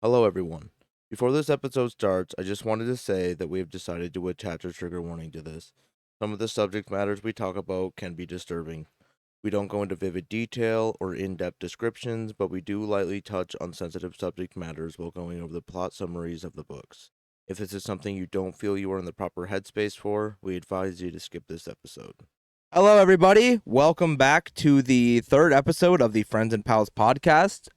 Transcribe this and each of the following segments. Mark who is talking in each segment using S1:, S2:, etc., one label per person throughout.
S1: Hello, everyone. Before this episode starts, I just wanted to say that we have decided to attach a trigger warning to this. Some of the subject matters we talk about can be disturbing. We don't go into vivid detail or in depth descriptions, but we do lightly touch on sensitive subject matters while going over the plot summaries of the books. If this is something you don't feel you are in the proper headspace for, we advise you to skip this episode. Hello, everybody. Welcome back to the third episode of the Friends and Pals podcast.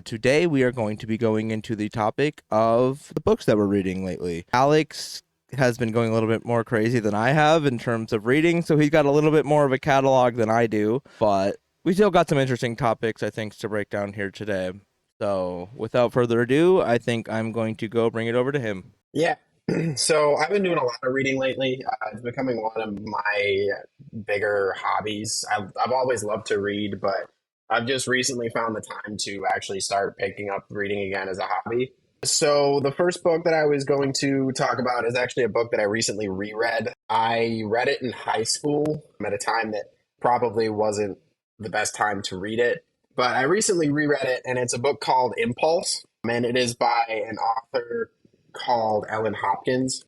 S1: Today, we are going to be going into the topic of the books that we're reading lately. Alex has been going a little bit more crazy than I have in terms of reading, so he's got a little bit more of a catalog than I do, but we still got some interesting topics, I think, to break down here today. So, without further ado, I think I'm going to go bring it over to him.
S2: Yeah. So I've been doing a lot of reading lately. It's becoming one of my bigger hobbies. I've always loved to read, but I've just recently found the time to actually start picking up reading again as a hobby. So the first book that I was going to talk about is actually a book that I recently reread. I read it in high school at a time that probably wasn't the best time to read it, but I recently reread it, and it's a book called Impulse, and it is by an author called Ellen Hopkins.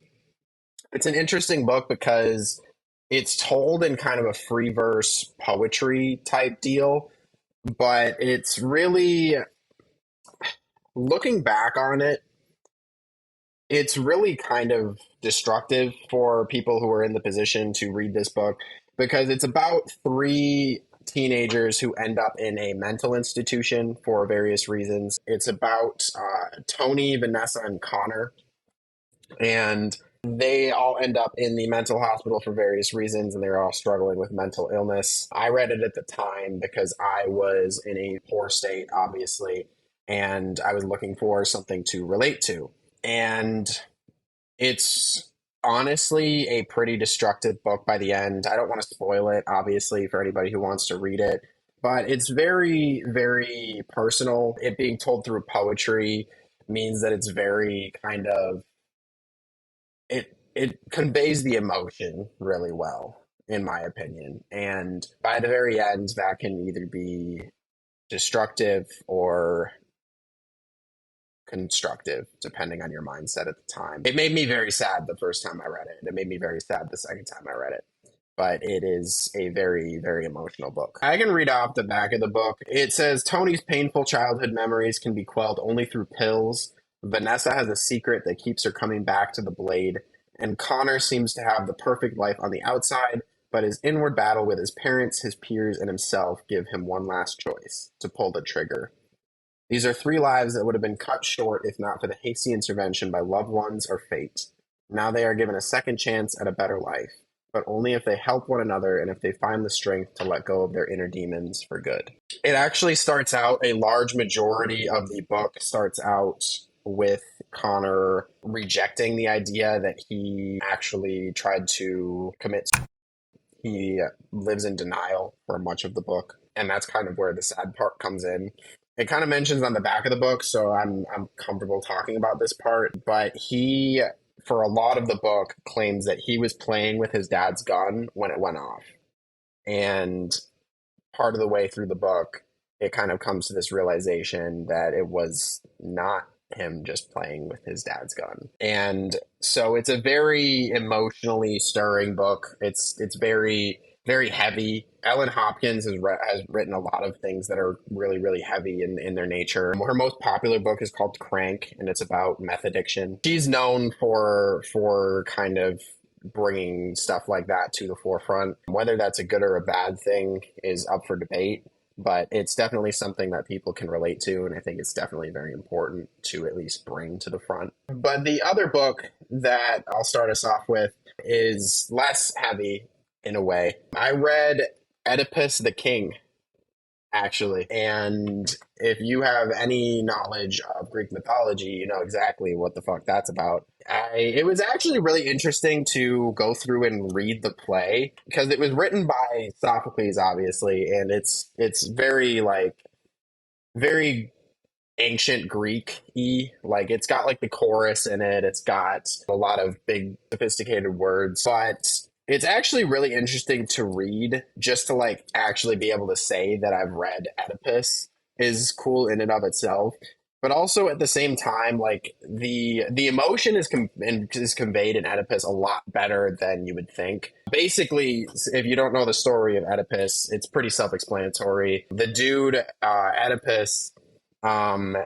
S2: It's an interesting book because it's told in kind of a free verse poetry type deal, but it's really, looking back on it, it's really kind of destructive for people who are in the position to read this book because it's about three teenagers who end up in a mental institution for various reasons. It's about Tony, Vanessa, and Connor, and they all end up in the mental hospital for various reasons, and they're all struggling with mental illness. I read it at the time because I was in a poor state, obviously, and I was looking for something to relate to. And it's honestly a pretty destructive book by the end. I don't want to spoil it, obviously, for anybody who wants to read it, but it's very, very personal. It being told through poetry means that it's very kind of it conveys the emotion really well, in my opinion. And by the very end, that can either be destructive or constructive, depending on your mindset at the time. It made me very sad the first time I read it. It made me very sad the second time I read it. But it is a very, very emotional book. I can read off the back of the book. It says Tony's painful childhood memories can be quelled only through pills. Vanessa has a secret that keeps her coming back to the blade. And Connor seems to have the perfect life on the outside, but his inward battle with his parents, his peers, and himself give him one last choice to pull the trigger. These are three lives that would have been cut short if not for the hasty intervention by loved ones or fate. Now they are given a second chance at a better life, but only if they help one another and if they find the strength to let go of their inner demons for good. It actually starts out, a large majority of the book starts out with Connor rejecting the idea that he actually tried to commit. He lives in denial for much of the book, and that's kind of where the sad part comes in. It kind of mentions on the back of the book, so I'm comfortable talking about this part. But he, for a lot of the book, claims that he was playing with his dad's gun when it went off, and part of the way through the book, it kind of comes to this realization that it was not him just playing with his dad's gun. And so it's a very emotionally stirring book. It's very, very heavy. Ellen Hopkins has written a lot of things that are really, really heavy in their nature. Her most popular book is called Crank, and it's about meth addiction. She's known for kind of bringing stuff like that to the forefront. Whether that's a good or a bad thing is up for debate, but it's definitely something that people can relate to, and I think it's definitely very important to at least bring to the front. But the other book that I'll start us off with is less heavy in a way. I read Oedipus the King, actually. And if you have any knowledge of Greek mythology, you know exactly what the fuck that's about. It was actually really interesting to go through and read the play because it was written by Sophocles, obviously, and it's very very ancient Greek-y. Like it's got like the chorus in it. It's got a lot of big sophisticated words, but it's actually really interesting to read just to like actually be able to say that I've read Oedipus is cool in and of itself. but also at the same time, like the emotion is conveyed in Oedipus a lot better than you would think. Basically, if you don't know the story of Oedipus, it's pretty self-explanatory. The dude, Oedipus, um,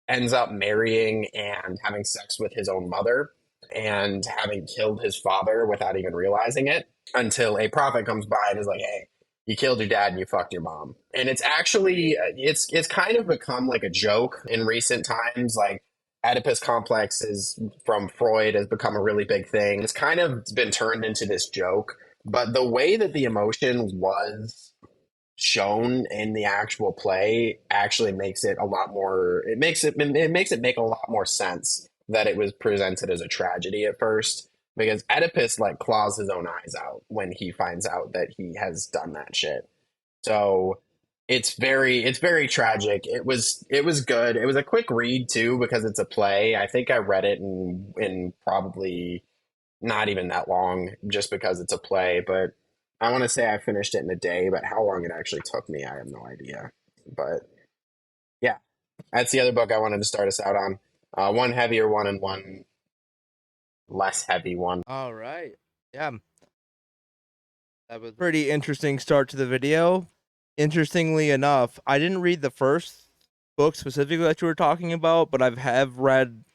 S2: ends up marrying and having sex with his own mother and having killed his father without even realizing it until a prophet comes by and is like, "Hey, you killed your dad and you fucked your mom." And it's actually it's kind of become like a joke in recent times. Like Oedipus complex is from Freud has become a really big thing. It's kind of been turned into this joke, but the way that the emotion was shown in the actual play actually makes it a lot more it makes it make a lot more sense that it was presented as a tragedy at first, because Oedipus like claws his own eyes out when he finds out that he has done that shit. So it's very tragic. It was good. It was a quick read too because it's a play. I think I read it in probably not even that long just because it's a play, but I want to say I finished it in a day, but how long it actually took me, I have no idea. But yeah, that's the other book I wanted to start us out on. One heavier one and one less heavy one.
S1: All right. Yeah, that was a pretty interesting start to the video. Interestingly enough, I didn't read the first book specifically that you were talking about, but have read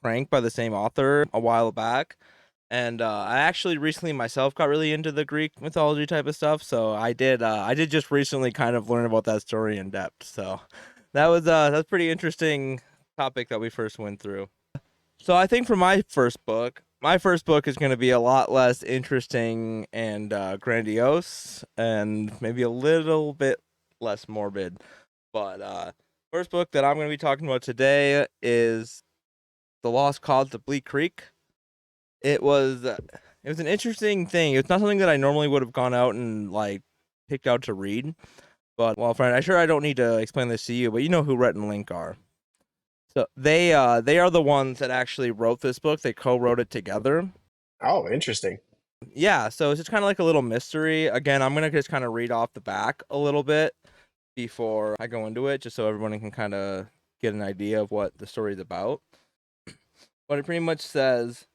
S1: Crank by the same author a while back. And I actually recently myself got really into the Greek mythology type of stuff, so I did just recently kind of learn about that story in depth. So that's pretty interesting topic that we first went through. So I think for my first book is going to be a lot less interesting and grandiose, and maybe a little bit less morbid. But first book that I'm going to be talking about today is The Lost Cause of Bleak Creek. It was an interesting thing. It's not something that I normally would have gone out and like picked out to read. But well, friend, I don't need to explain this to you, but you know who Rhett and Link are. So they are the ones that actually wrote this book. They co-wrote it together.
S2: Oh, interesting.
S1: Yeah, so it's just kind of like a little mystery. Again, I'm gonna just kind of read off the back a little bit before I go into it, just so everyone can kind of get an idea of what the story is about. But it pretty much says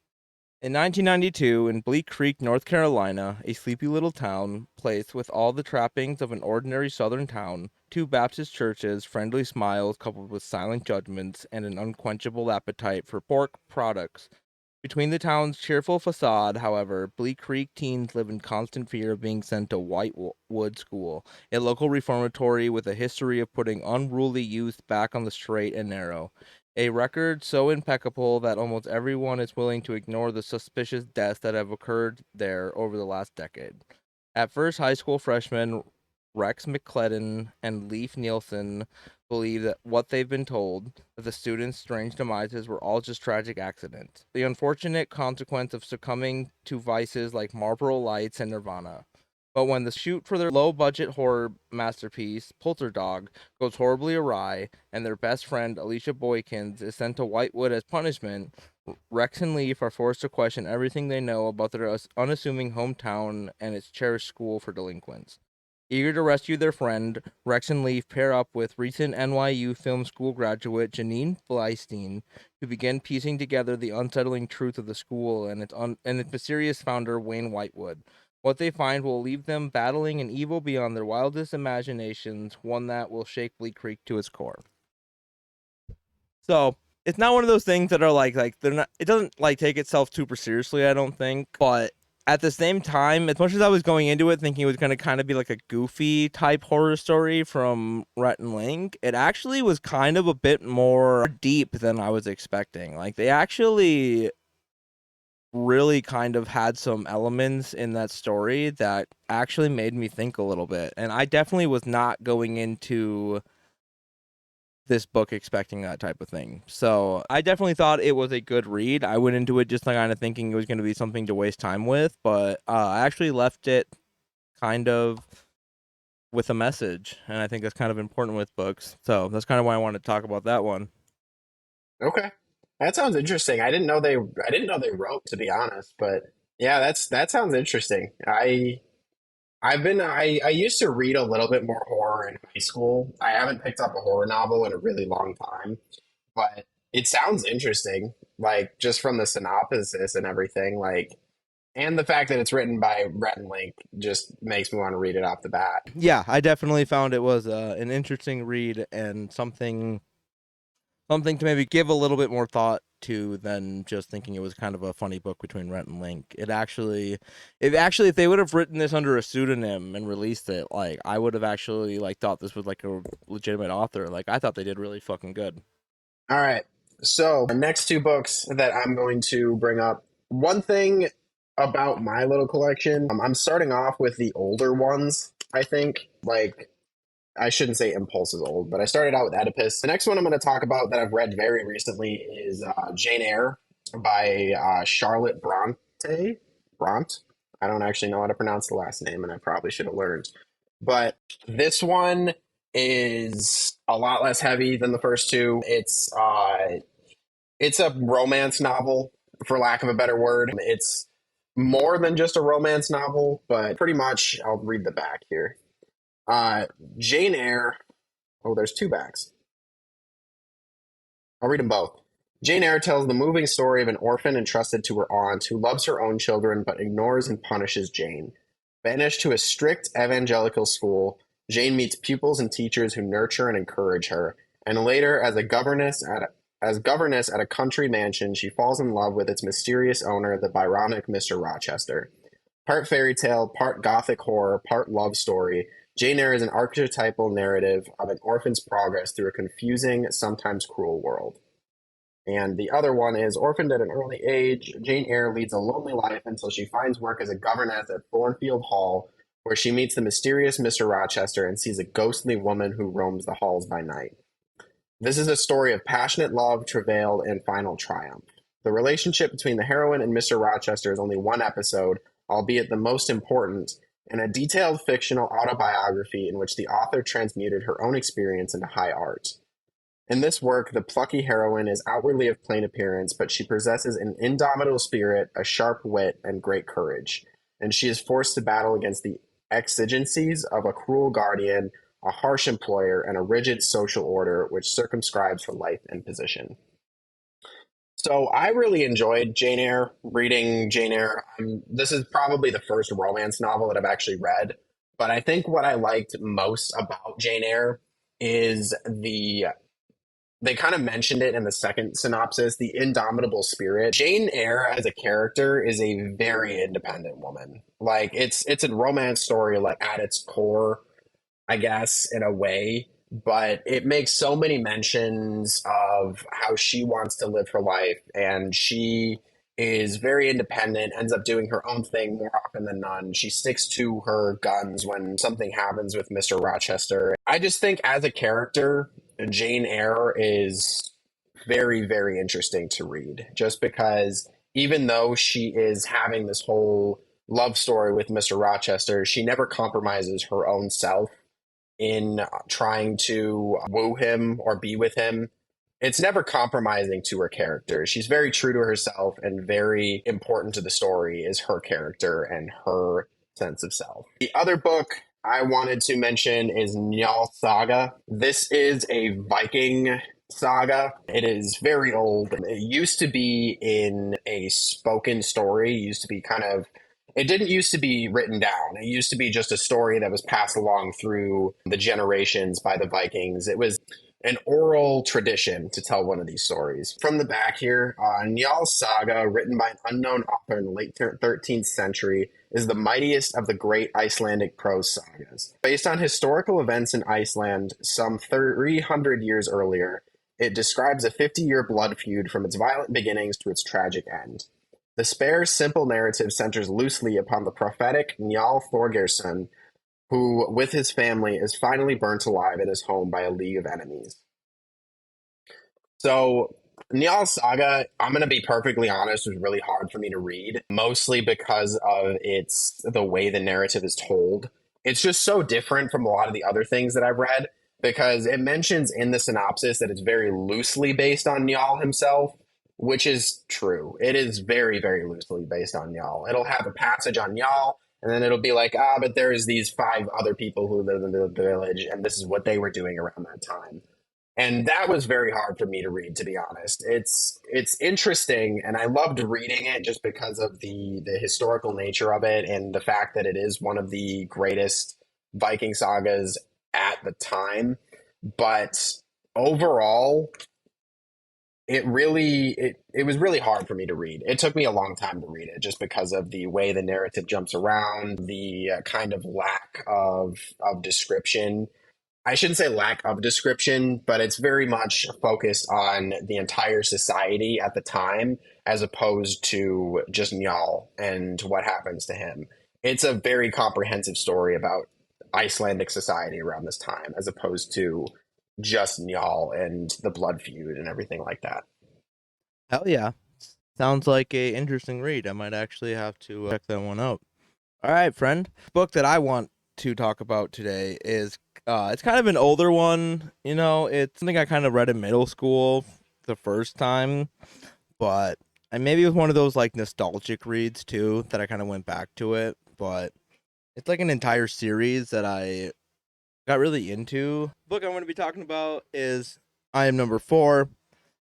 S1: in 1992, in Bleak Creek, North Carolina, a sleepy little town, place with all the trappings of an ordinary southern town, two Baptist churches, friendly smiles coupled with silent judgments, and an unquenchable appetite for pork products. Between the town's cheerful facade, however, Bleak Creek teens live in constant fear of being sent to Whitewood School, a local reformatory with a history of putting unruly youth back on the straight and narrow. A record so impeccable that almost everyone is willing to ignore the suspicious deaths that have occurred there over the last decade. At first, high school freshmen Rex McClellan and Leif Nielsen believe that what they've been told, that the students' strange demises were all just tragic accidents, the unfortunate consequence of succumbing to vices like Marlboro Lights and Nirvana. But when the shoot for their low budget horror masterpiece, Polterdog, goes horribly awry, and their best friend, Alicia Boykins, is sent to Whitewood as punishment, Rex and Leaf are forced to question everything they know about their unassuming hometown and its cherished school for delinquents. Eager to rescue their friend, Rex and Leaf pair up with recent NYU film school graduate Janine Bleistein to begin piecing together the unsettling truth of the school and its mysterious founder, Wayne Whitewood. What they find will leave them battling an evil beyond their wildest imaginations, one that will shake Bleak Creek to its core. So it's not one of those things that are like they're not. It doesn't like take itself super seriously, I don't think. But at the same time, as much as I was going into it thinking it was going to kind of be like a goofy type horror story from Rhett and Link, it actually was kind of a bit more deep than I was expecting. Like they actually really kind of had some elements in that story that actually made me think a little bit. And I definitely was not going into this book expecting that type of thing. So I definitely thought it was a good read. I went into it just like kind of thinking it was going to be something to waste time with, but I actually left it kind of with a message, and I think that's kind of important with books. So that's kind of why I wanted to talk about that one.
S2: Okay. That sounds interesting. I didn't know they wrote, to be honest, but yeah, that sounds interesting. I used to read a little bit more horror in high school. I haven't picked up a horror novel in a really long time, but it sounds interesting, like just from the synopsis and everything, like, and the fact that it's written by Rhett and Link just makes me want to read it off the bat.
S1: Yeah, I definitely found it was an interesting read and something to maybe give a little bit more thought to than just thinking it was kind of a funny book between Rhett and Link. If they would have written this under a pseudonym and released it, like I would have actually like thought this was like a legitimate author. Like I thought they did really fucking good.
S2: All right. So, the next two books that I'm going to bring up, one thing about my little collection, I'm starting off with the older ones, I think. Like, I shouldn't say Impulse is old, but I started out with Oedipus. The next one I'm going to talk about that I've read very recently is Jane Eyre by Charlotte Bronte. Bront? I don't actually know how to pronounce the last name, and I probably should have learned. But this one is a lot less heavy than the first two. It's a romance novel, for lack of a better word. It's more than just a romance novel, but pretty much, I'll read the back here. Uh, Jane Eyre. Oh, there's two backs. I'll read them both. Jane Eyre tells the moving story of an orphan entrusted to her aunt who loves her own children but ignores and punishes Jane. Banished to a strict evangelical school, Jane meets pupils and teachers who nurture and encourage her, and later, as governess at a country mansion, she falls in love with its mysterious owner, the Byronic Mr. Rochester. Part fairy tale, part gothic horror, part love story, Jane Eyre is an archetypal narrative of an orphan's progress through a confusing, sometimes cruel world. And the other one is orphaned at an early age, Jane Eyre leads a lonely life until she finds work as a governess at Thornfield Hall, where she meets the mysterious Mr. Rochester and sees a ghostly woman who roams the halls by night. This is a story of passionate love, travail, and final triumph. The relationship between the heroine and Mr. Rochester is only one episode, albeit the most important, in a detailed fictional autobiography in which the author transmuted her own experience into high art. In this work, the plucky heroine is outwardly of plain appearance, but she possesses an indomitable spirit, a sharp wit, and great courage, and she is forced to battle against the exigencies of a cruel guardian, a harsh employer, and a rigid social order which circumscribes her life and position. So I really enjoyed Jane Eyre, reading Jane Eyre. This is probably the first romance novel that I've actually read, but I think what I liked most about Jane Eyre is they kind of mentioned it in the second synopsis, the indomitable spirit. Jane Eyre as a character is a very independent woman. Like it's a romance story like at its core, I guess, in a way, but it makes so many mentions of how she wants to live her life, and she is very independent, ends up doing her own thing more often than none. She sticks to her guns when something happens with Mr. Rochester. I just think as a character, Jane Eyre is very, very interesting to read, just because even though she is having this whole love story with Mr. Rochester, she never compromises her own self in trying to woo him or be with him. It's never compromising to her character. She's very true to herself, and very important to the story is her character and her sense of self. The other book I wanted to mention is Njal Saga. This is a Viking saga. It is very old. It used to be in a spoken story. It used to be kind of it didn't used to be written down. It used to be just a story that was passed along through the generations by the Vikings. It was an oral tradition to tell one of these stories. From the back here, Njal Saga, written by an unknown author in the late 13th century, is the mightiest of the great Icelandic prose sagas. Based on historical events in Iceland some 300 years earlier, it describes a 50-year blood feud from its violent beginnings to its tragic end. The spare, simple narrative centers loosely upon the prophetic Njal Thorgeirsson, who, with his family, is finally burnt alive at his home by a league of enemies. So, Njal Saga, I'm going to be perfectly honest, was really hard for me to read, mostly because of the way the narrative is told. It's just so different from a lot of the other things that I've read, because it mentions in the synopsis that it's very loosely based on Njal himself, which is true. It is very, very loosely based on Njal. It'll have a passage on Njal, And then it'll be like, but there's these five other people who live in the village, and this is what they were doing around that time. And that was very hard for me to read, to be honest. It's interesting, and I loved reading it just because of the historical nature of it and the fact that it is one of the greatest Viking sagas at the time. But overall, it was really hard for me to read. It took me a long time to read it just because of the way the narrative jumps around, the kind of lack of description. I shouldn't say lack of description, but it's very much focused on the entire society at the time as opposed to just Njal and what happens to him. It's a very comprehensive story about Icelandic society around this time as opposed to just Njal and the blood feud and everything like that.
S1: Hell yeah. Sounds like a interesting read. I might actually have to check that one out. All right, friend. Book that I want to talk about today is it's kind of an older one. It's something I kind of read in middle school the first time, but I maybe it was one of those like nostalgic reads too that I kind of went back to it. But it's like an entire series that I got really into. The book I'm going to be talking about is I Am Number Four.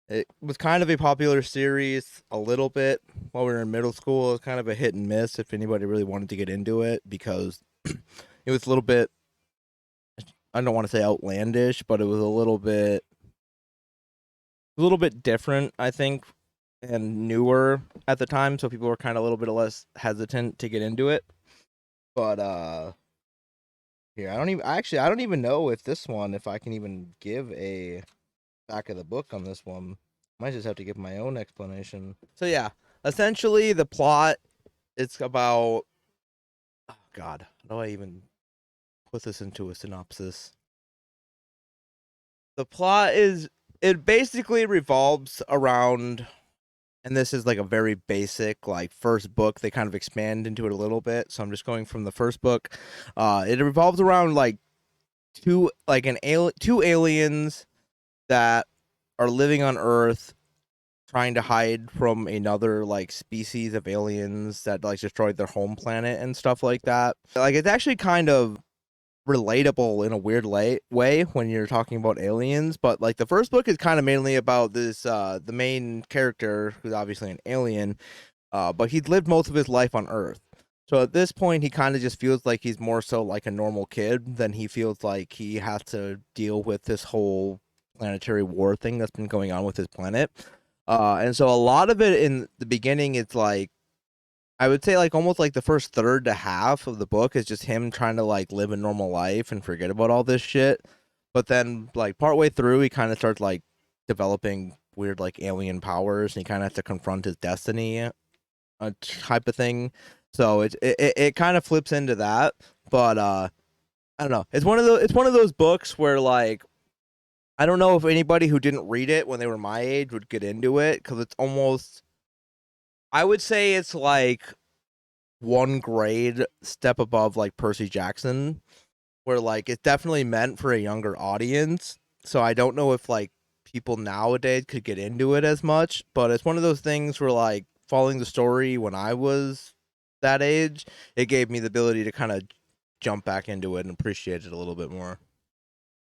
S1: It was kind of a popular series a little bit while we were in middle school. It was kind of a hit and miss if anybody really wanted to get into it because it was a little bit, I don't want to say outlandish, but it was a little bit different, I think, and newer at the time, so people were kind of a little bit less hesitant to get into it. But here, I don't even know if I can even give a back of the book on this one. Might just have to give my own explanation. So yeah, essentially the plot, it's about, oh god, how do I even put this into a synopsis? The plot is, it basically revolves around, and this is like a very basic like first book. They kind of expand into it a little bit, so I'm just going from the first book. It revolves around like two aliens that are living on Earth trying to hide from another like species of aliens that like destroyed their home planet and stuff like that. Like it's actually kind of relatable in a weird way when you're talking about aliens, but like the first book is kind of mainly about this the main character who's obviously an alien, but he's lived most of his life on Earth. So at this point, he kind of just feels like he's more so like a normal kid than he feels like he has to deal with this whole planetary war thing that's been going on with his planet. And so a lot of it in the beginning, it's like, I would say like almost like the first third to half of the book is just him trying to like live a normal life and forget about all this shit. But then like partway through, he kind of starts like developing weird like alien powers, and he kind of has to confront his destiny, type of thing. So it kind of flips into that. But I don't know. It's one of those books where like I don't know if anybody who didn't read it when they were my age would get into it because it's almost, I would say it's like one grade step above like Percy Jackson, where like it's definitely meant for a younger audience. So I don't know if like people nowadays could get into it as much, but it's one of those things where like following the story when I was that age, it gave me the ability to kind of jump back into it and appreciate it a little bit more.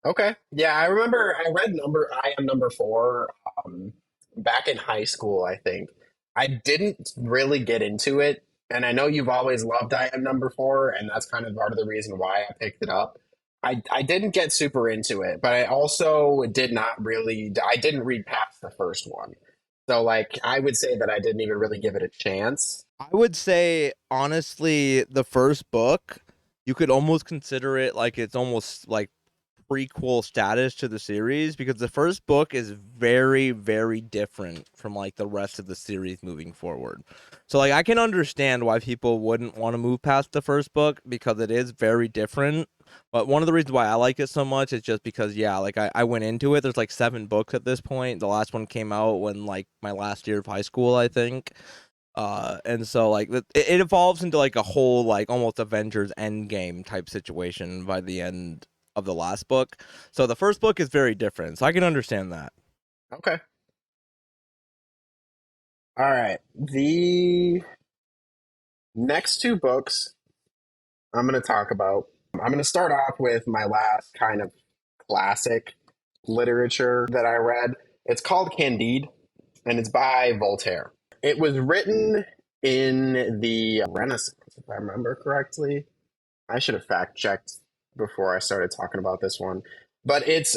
S2: Okay. Yeah, I remember I read I Am Number Four back in high school, I think. I didn't really get into it, and I know you've always loved I Am Number Four, and that's kind of part of the reason why I picked it up. I didn't get super into it, but I also I didn't read past the first one. So like I would say that I didn't even really give it a chance.
S1: I would say honestly, the first book, you could almost consider it like it's almost like prequel status to the series because the first book is very very different from like the rest of the series moving forward. So like I can understand why people wouldn't want to move past the first book because it is very different. But one of the reasons why I like it so much is just because yeah, like I went into it. There's like 7 books at this point. The last one came out when like my last year of high school, I think. And so like it evolves into like a whole like almost Avengers Endgame type situation by the end of the last book. So the first book is very different. So I can understand that.
S2: Okay. All right. The next two books I'm going to talk about. I'm going to start off with my last kind of classic literature that I read. It's called Candide, and it's by Voltaire. It was written in the Renaissance, if I remember correctly. I should have fact checked before I started talking about this one, but it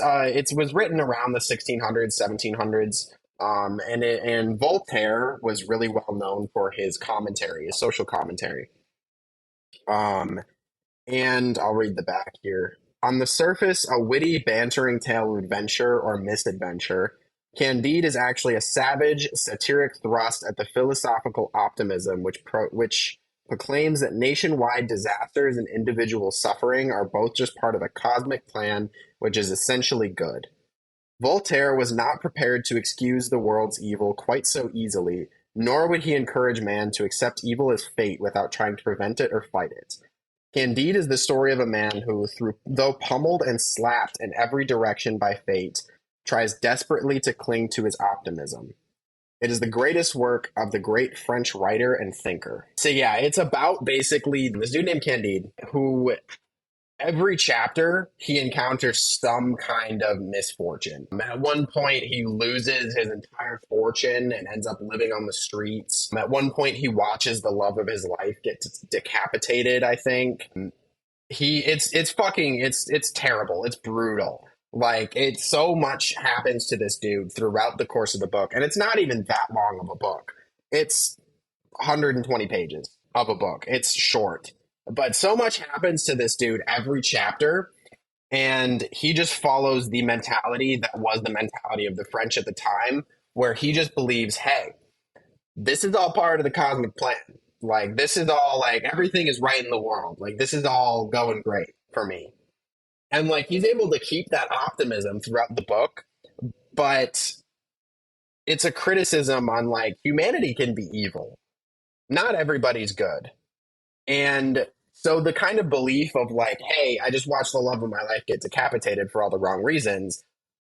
S2: was written around the 1600s, 1700s, and Voltaire was really well known for his commentary, his social commentary. Um, and I'll read the back here. On the surface, a witty, bantering tale of adventure or misadventure, Candide is actually a savage, satiric thrust at the philosophical optimism which proclaims that nationwide disasters and individual suffering are both just part of a cosmic plan which is essentially good. Voltaire was not prepared to excuse the world's evil quite so easily, nor would he encourage man to accept evil as fate without trying to prevent it or fight it. Candide is the story of a man who, though pummeled and slapped in every direction by fate, tries desperately to cling to his optimism. It is the greatest work of the great French writer and thinker. So yeah, it's about basically this dude named Candide who every chapter he encounters some kind of misfortune. At one point he loses his entire fortune and ends up living on the streets. At one point he watches the love of his life get decapitated, I think. It's terrible. It's brutal. Like it's so much happens to this dude throughout the course of the book, and it's not even that long of a book. It's 120 pages of a book. It's short, but so much happens to this dude every chapter, and he just follows the mentality that was the mentality of the French at the time, where he just believes, hey, this is all part of the cosmic plan. Like, this is all like everything is right in the world. Like, this is all going great for me. And like, he's able to keep that optimism throughout the book, but it's a criticism on like humanity can be evil. Not everybody's good. And so the kind of belief of like, hey, I just watched the love of my life get decapitated for all the wrong reasons,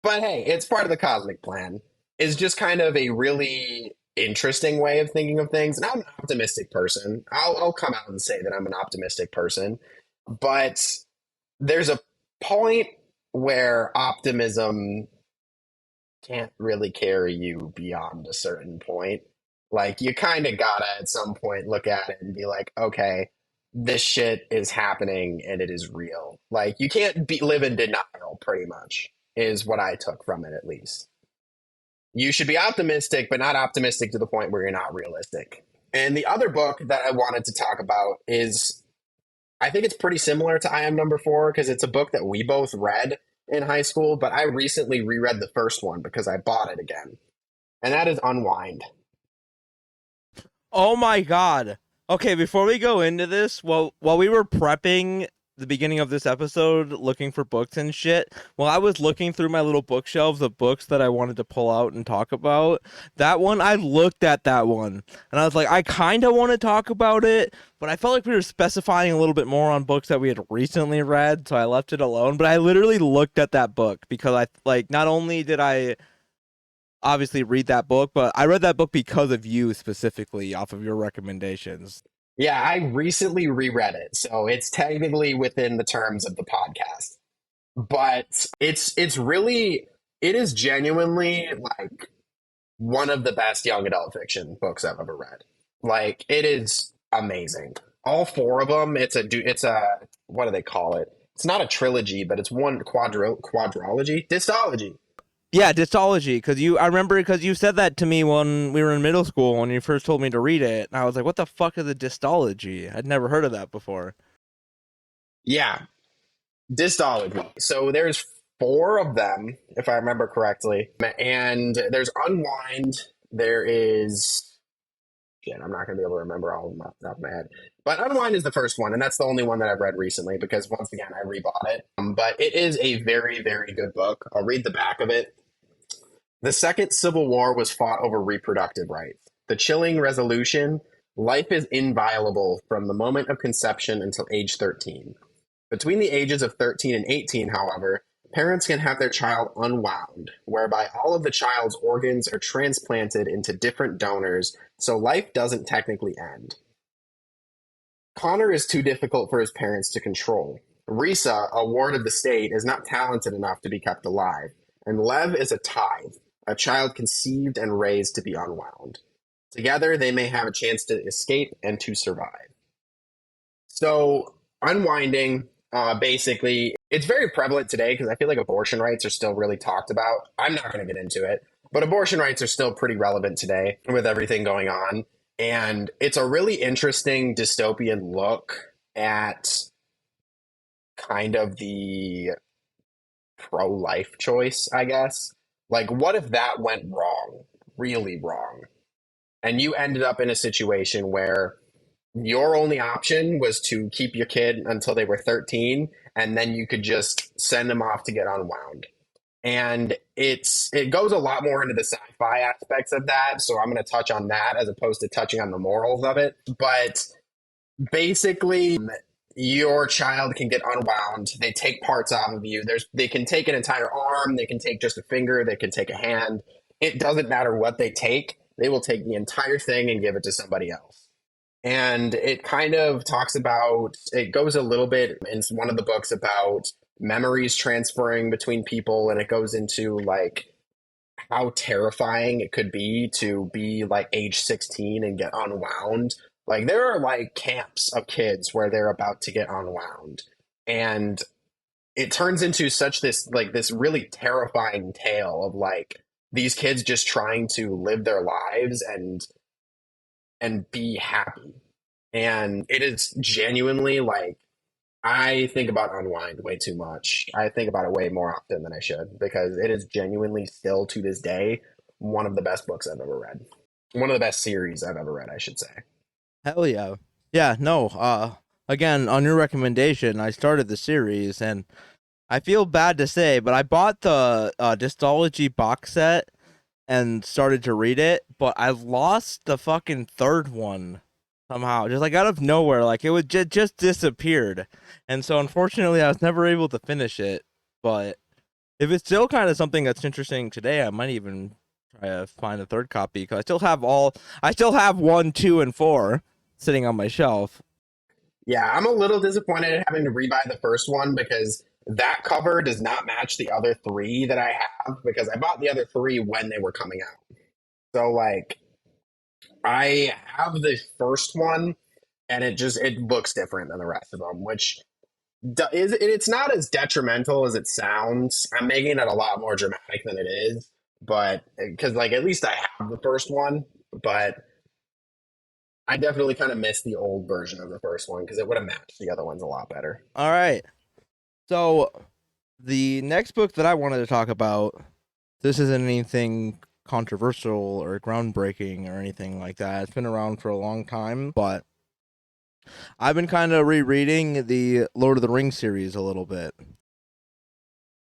S2: but hey, it's part of the cosmic plan is just kind of a really interesting way of thinking of things. And I'm an optimistic person. I'll come out and say that I'm an optimistic person, but there's a point where optimism can't really carry you beyond a certain point. Like you kind of gotta at some point look at it and be like, okay, this shit is happening and it is real. Like you can't live in denial. Pretty much is what I took from it, at least. You should be optimistic, but not optimistic to the point where you're not realistic. And the other book that I wanted to talk about is I think it's pretty similar to I Am Number Four because it's a book that we both read in high school, but I recently reread the first one because I bought it again. And that is Unwind.
S1: Oh my god. Okay, before we go into this, while we were prepping the beginning of this episode, looking for books and shit, while I was looking through my little bookshelves of books that I wanted to pull out and talk about, that one, I looked at that one, and I was like, I kind of want to talk about it, but I felt like we were specifying a little bit more on books that we had recently read, so I left it alone, but I literally looked at that book, because not only did I obviously read that book, but I read that book because of you specifically, off of your recommendations.
S2: Yeah, I recently reread it, so it's technically within the terms of the podcast. But it's really it is genuinely like one of the best young adult fiction books I've ever read. Like it is amazing. All four of them. It's a what do they call it? It's not a trilogy, but it's one quadrology, dystology.
S1: Yeah, dystology. I remember because you said that to me when we were in middle school when you first told me to read it, and I was like, "What the fuck is a dystology?" I'd never heard of that before.
S2: Yeah, dystology. So there's four of them, if I remember correctly, and there's Unwind. There is shit. I'm not going to be able to remember all of them off the top of my head. But Unwind is the first one, and that's the only one that I've read recently because once again I rebought it. But it is a very, very good book. I'll read the back of it. The Second Civil War was fought over reproductive rights. The chilling resolution: life is inviolable from the moment of conception until age 13. Between the ages of 13 and 18, however, parents can have their child unwound, whereby all of the child's organs are transplanted into different donors, so life doesn't technically end. Connor is too difficult for his parents to control. Risa, a ward of the state, is not talented enough to be kept alive. And Lev is a tithe, a child conceived and raised to be unwound. Together, they may have a chance to escape and to survive. So, unwinding, basically, it's very prevalent today because I feel like abortion rights are still really talked about. I'm not going to get into it, but abortion rights are still pretty relevant today with everything going on. And it's a really interesting dystopian look at kind of the pro life choice, I guess. Like, what if that went wrong, really wrong? And you ended up in a situation where your only option was to keep your kid until they were 13, and then you could just send them off to get unwound. And it goes a lot more into the sci-fi aspects of that, so I'm going to touch on that as opposed to touching on the morals of it. But basically, your child can get unwound. They take parts out of you. They can take an entire arm, they can take just a finger, they can take a hand. It doesn't matter what they take. They will take the entire thing and give it to somebody else. And it kind of talks about, it goes a little bit in one of the books about memories transferring between people, and it goes into like how terrifying it could be to be like age 16 and get unwound. Like there are like camps of kids where they're about to get unwound. And it turns into such this really terrifying tale of like these kids just trying to live their lives and be happy. And it is genuinely like I think about Unwind way too much. I think about it way more often than I should because it is genuinely still to this day one of the best books I've ever read. One of the best series I've ever read, I should say.
S1: Hell yeah. Yeah, no, again, on your recommendation, I started the series, and I feel bad to say, but I bought the Dystology box set and started to read it, but I lost the fucking third one somehow, just like out of nowhere. Like it would just disappeared, and so unfortunately, I was never able to finish it. But if it's still kind of something that's interesting today, I might even try to find a third copy because I still have 1, 2, and 4 sitting on my shelf.
S2: Yeah, I'm a little disappointed at having to rebuy the first one because that cover does not match the other three that I have because I bought the other three when they were coming out. So like I have the first one and it looks different than the rest of them, which it's not as detrimental as it sounds. I'm making it a lot more dramatic than it is, but because like at least I have the first one, but I definitely kind of miss the old version of the first one because it would have matched the other ones a lot better.
S1: All right, so the next book that I wanted to talk about, this isn't anything controversial or groundbreaking or anything like that. It's been around for a long time, but I've been kind of rereading the Lord of the Rings series a little bit.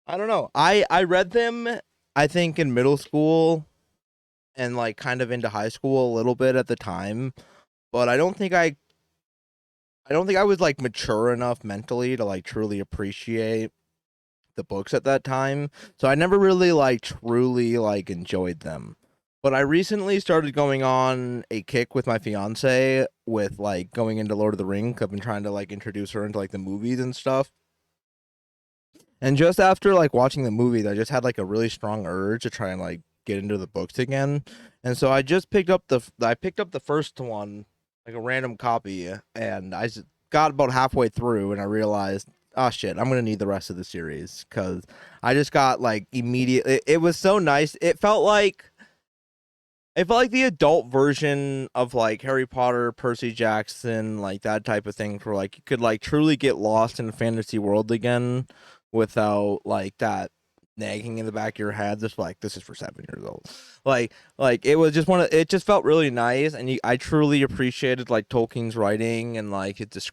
S1: I don't know. I read them I think in middle school and like kind of into high school a little bit at the time, but I don't think I was like mature enough mentally to like truly appreciate the books at that time. So I never really like truly like enjoyed them. But I recently started going on a kick with my fiance with like going into Lord of the Rings. I've been trying to like introduce her into like the movies and stuff. And just after like watching the movies, I just had like a really strong urge to try and like get into the books again. And so I picked up the first one, like a random copy, and got about halfway through and I realized, oh shit, I'm gonna need the rest of the series because I just got like immediate. It was so nice. It felt like the adult version of like Harry Potter, Percy Jackson, like that type of thing, where like you could like truly get lost in a fantasy world again without like that nagging in the back of your head. Just like this is for 7 years old. Like it was just it just felt really nice, and I truly appreciated like Tolkien's writing and like his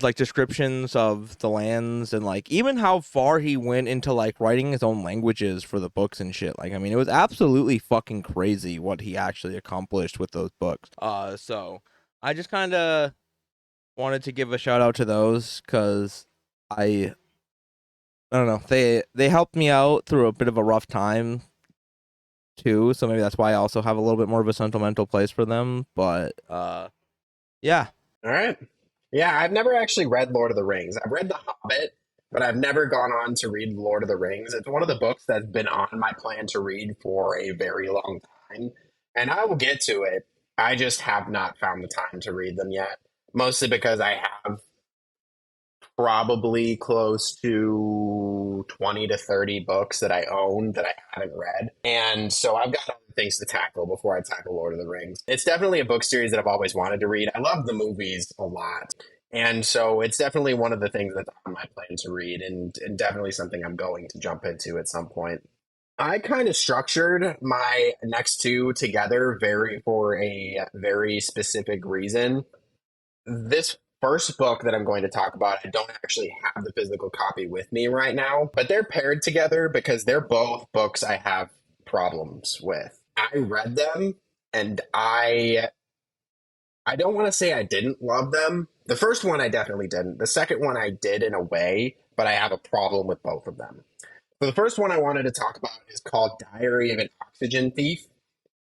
S1: like descriptions of the lands and like even how far he went into like writing his own languages for the books and shit. Like I mean, it was absolutely fucking crazy what he actually accomplished with those books. So I just kind of wanted to give a shout out to those because I I don't know. They helped me out through a bit of a rough time too, so maybe that's why I also have a little bit more of a sentimental place for them. But yeah.
S2: All right. Yeah, I've never actually read Lord of the Rings. I've read The Hobbit, but I've never gone on to read Lord of the Rings. It's one of the books that's been on my plan to read for a very long time, and I will get to it. I just have not found the time to read them yet, mostly because I have probably close to 20 to 30 books that I own that I haven't read. And so I've got other things to tackle before I tackle Lord of the Rings. It's definitely a book series that I've always wanted to read. I love the movies a lot. And so it's definitely one of the things that's on my plan to read, and definitely something I'm going to jump into at some point. I kind of structured my next two together very for a very specific reason. This first book that I'm going to talk about, I don't actually have the physical copy with me right now, but they're paired together because they're both books I have problems with. I read them and I don't want to say I didn't love them. The first one I definitely didn't. The second one I did in a way, but I have a problem with both of them. So the first one I wanted to talk about is called Diary of an Oxygen Thief,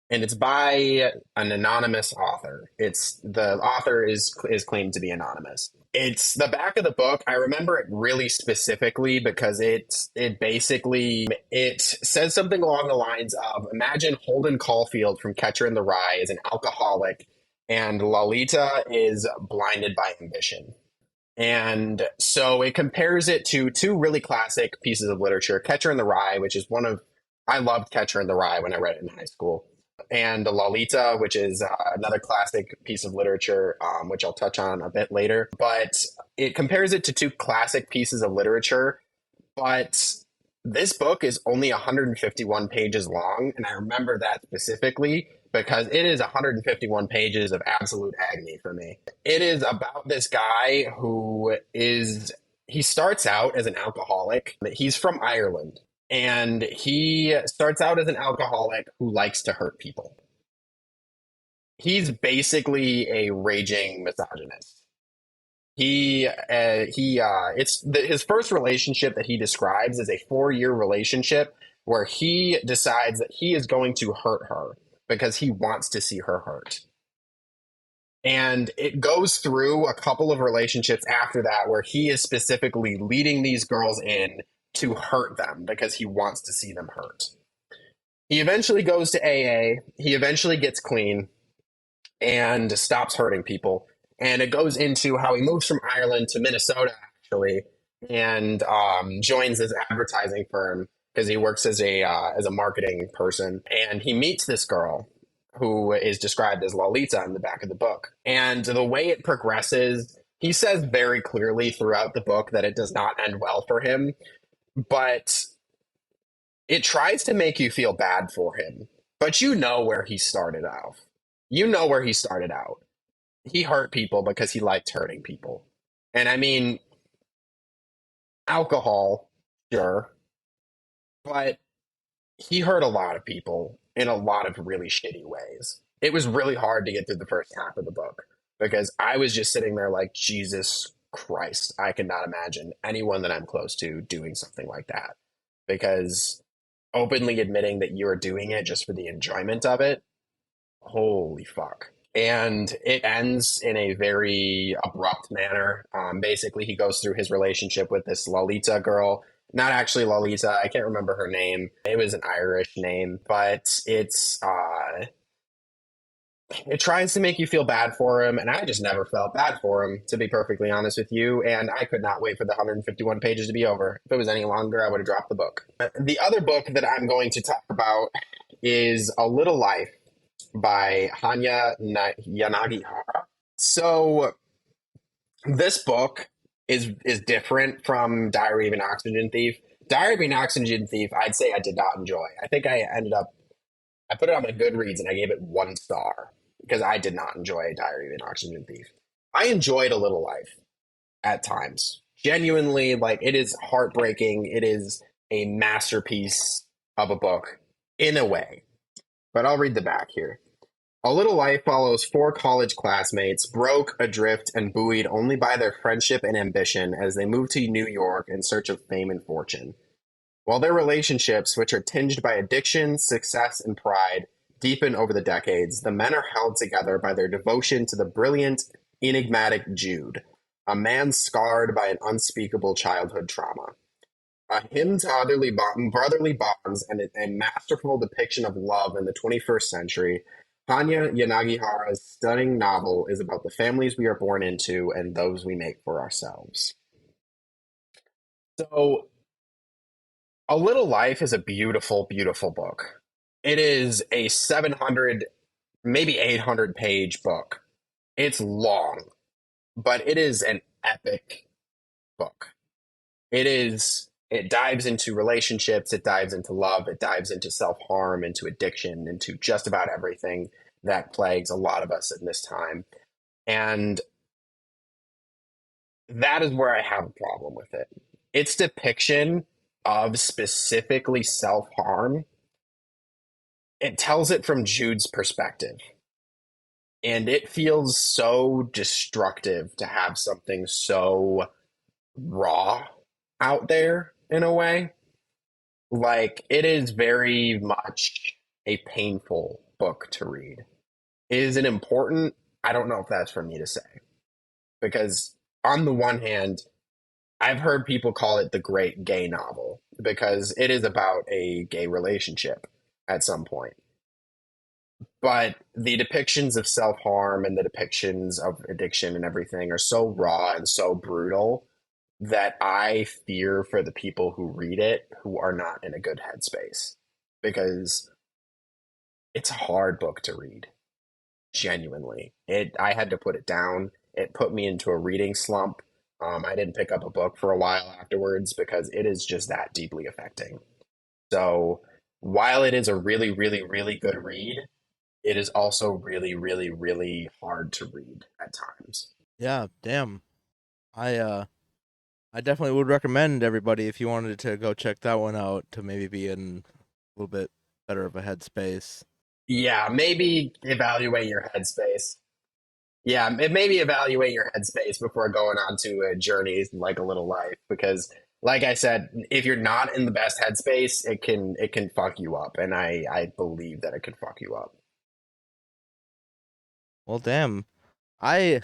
S2: and it's by an anonymous author. It's the author is claimed to be anonymous. It's the back of the book. I remember it really specifically because it says something along the lines of, imagine Holden Caulfield from Catcher in the Rye is an alcoholic and Lolita is blinded by ambition. And so it compares it to two really classic pieces of literature, Catcher in the Rye, which is I loved Catcher in the Rye when I read it in high school, and Lolita, which is another classic piece of literature, which I'll touch on a bit later. But it compares it to two classic pieces of literature. But this book is only 151 pages long. And I remember that specifically because it is 151 pages of absolute agony for me. It is about this guy he starts out as an alcoholic. He's from Ireland. And he starts out as an alcoholic who likes to hurt people. He's basically a raging misogynist. His first relationship that he describes is a 4 year relationship where he decides that he is going to hurt her because he wants to see her hurt. And it goes through a couple of relationships after that where he is specifically leading these girls in to hurt them because he wants to see them hurt. He eventually goes to AA. He eventually gets clean and stops hurting people. And it goes into how he moves from Ireland to Minnesota, actually, and joins this advertising firm because he works as a marketing person. And he meets this girl who is described as Lolita in the back of the book. And the way it progresses, he says very clearly throughout the book that it does not end well for him, but it tries to make you feel bad for him. But you know where he started out. You know where he started out. He hurt people because he liked hurting people. And I mean, alcohol, sure, but he hurt a lot of people in a lot of really shitty ways. It was really hard to get through the first half of the book because I was just sitting there like, Jesus Christ, I cannot imagine anyone that I'm close to doing something like that. Because openly admitting that you are doing it just for the enjoyment of it, holy fuck. And it ends in a very abrupt manner. Basically, he goes through his relationship with this Lolita girl. Not actually Lolita, I can't remember her name. It was an Irish name, but it tries to make you feel bad for him, and I just never felt bad for him, to be perfectly honest with you. And I could not wait for the 151 pages to be over. If it was any longer, I would have dropped the book. The other book that I'm going to talk about is A Little Life by Hanya Yanagihara. So this book is different from Diary of an Oxygen Thief. Diary of an Oxygen Thief, I'd say I did not enjoy. I think I put it on my Goodreads and I gave it 1 star because I did not enjoy Diary of an Oxygen Thief. I enjoyed A Little Life at times. Genuinely, like, it is heartbreaking. It is a masterpiece of a book in a way. But I'll read the back here. A Little Life follows 4 college classmates, broke, adrift, and buoyed only by their friendship and ambition as they move to New York in search of fame and fortune. While their relationships, which are tinged by addiction, success, and pride, deepen over the decades, the men are held together by their devotion to the brilliant Enigmatic Jude, a man scarred by an unspeakable childhood trauma. A hymn to brotherly bonds and a masterful depiction of love in the 21st century, Hanya Yanagihara's stunning novel is about the families we are born into and those we make for ourselves. So, A Little Life is a beautiful, beautiful book. It is a 700, maybe 800 page book. It's long, but it is an epic book. It dives into relationships, it dives into love, it dives into self-harm, into addiction, into just about everything that plagues a lot of us in this time. And that is where I have a problem with it. Its depiction of specifically self-harm, it tells it from Jude's perspective. And it feels so destructive to have something so raw out there in a way. Like, it is very much a painful book to read. Is it important? I don't know if that's for me to say. Because, on the one hand, I've heard people call it the great gay novel because it is about a gay relationship at some point. But the depictions of self harm and the depictions of addiction and everything are so raw and so brutal that I fear for the people who read it who are not in a good headspace because it's a hard book to read. Genuinely, it I had to put it down. It put me into a reading slump. I didn't pick up a book for a while afterwards because it is just that deeply affecting. So while it is a really, really, really good read, it is also really, really, really hard to read at times.
S1: Yeah, damn. I definitely would recommend everybody if you wanted to go check that one out to maybe be in a little bit better of a headspace.
S2: Yeah, maybe evaluate your headspace. Yeah, maybe evaluate your headspace before going on to a journey like A Little Life because like I said, if you're not in the best headspace, it can fuck you up and I believe that it can fuck you up.
S1: Well, damn. I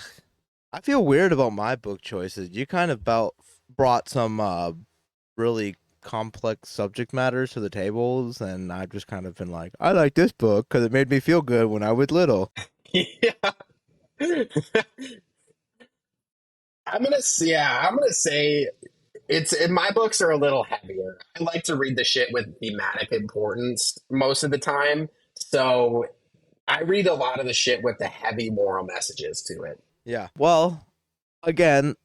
S1: I feel weird about my book choices. You kind of about brought some really complex subject matters to the tables, and I've just kind of been like, I like this book because it made me feel good when I was little.
S2: Yeah. I'm gonna say my books are a little heavier. I like to read the shit with thematic importance most of the time. So I read a lot of the shit with the heavy moral messages to it.
S1: Yeah. Well, again,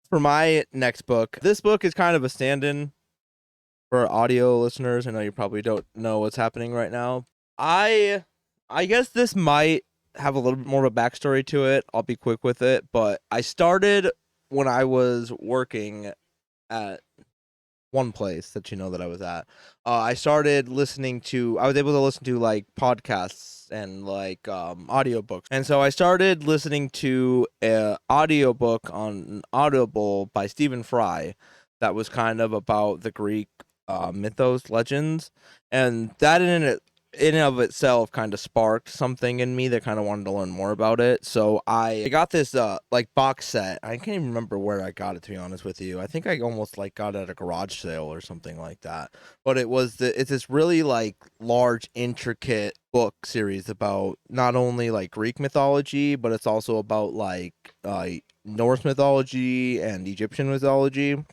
S1: for my next book, this book is kind of a stand-in for audio listeners. I know you probably don't know what's happening right now. I I guess this might have a little bit more of a backstory to it. I'll be quick with it, but I started when I was working at one place that you know that I was at. I started listening to. I was able to listen to like podcasts and like audiobooks. And so I started listening to a audiobook on Audible by Stephen Fry that was kind of about the Greek mythos legends, and that in and of itself kind of sparked something in me that kind of wanted to learn more about it. So I got this like box set. I can't even remember where I got it, to be honest with you. I think I almost like got it at a garage sale or something like that. But it's this really like large intricate book series about not only like Greek mythology, but it's also about like Norse mythology and Egyptian mythology,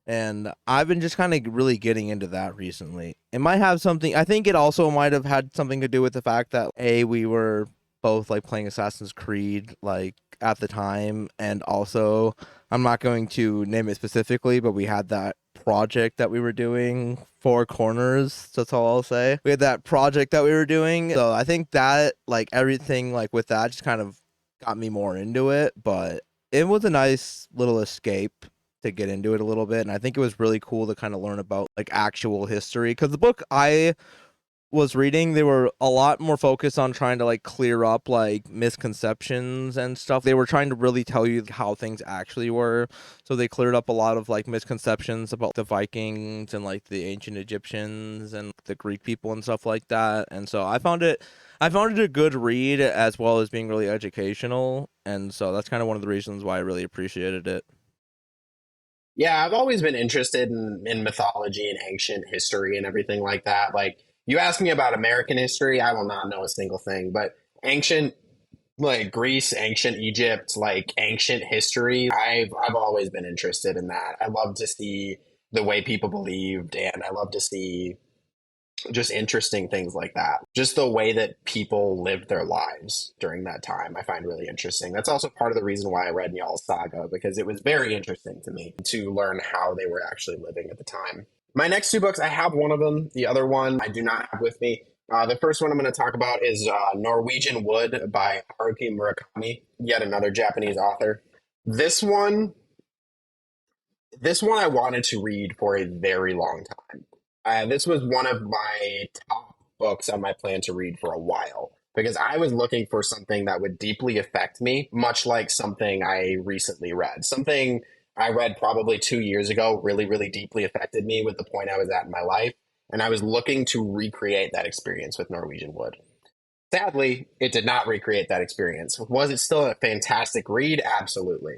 S1: and I've been just kind of really getting into that recently. It might have something. I think it also might have had something to do with the fact that we were both like playing Assassin's Creed like at the time, and also I'm not going to name it specifically, but we had that project that we were doing, Four Corners. That's all I'll say. We had that project that we were doing, so I think that like everything like with that just kind of got me more into it. But it was a nice little escape to get into it a little bit, and I think it was really cool to kind of learn about like actual history because the book I was reading, they were a lot more focused on trying to like clear up like misconceptions and stuff. They were trying to really tell you how things actually were. So they cleared up a lot of like misconceptions about the Vikings and like the ancient Egyptians and the Greek people and stuff like that. And so I found it a good read as well as being really educational. And so that's kind of one of the reasons why I really appreciated it.
S2: Yeah, I've always been interested in mythology and ancient history and everything like that. Like, you ask me about American history, I will not know a single thing. But ancient, like Greece, ancient Egypt, like ancient history, I've always been interested in that. I love to see the way people believed, and I love to see just interesting things like that. Just the way that people lived their lives during that time, I find really interesting. That's also part of the reason why I read Njaal's saga, because it was very interesting to me to learn how they were actually living at the time. My next two books, I have one of them. The other one I do not have with me. The first one I'm going to talk about is Norwegian Wood by Haruki Murakami, yet another Japanese author. This one, this one I wanted to read for a very long time. This was one of my top books on my plan to read for a while because I was looking for something that would deeply affect me, much like something I recently read. Something I read probably 2 years ago really, really deeply affected me with the point I was at in my life. And I was looking to recreate that experience with Norwegian Wood. Sadly, it did not recreate that experience. Was it still a fantastic read? Absolutely.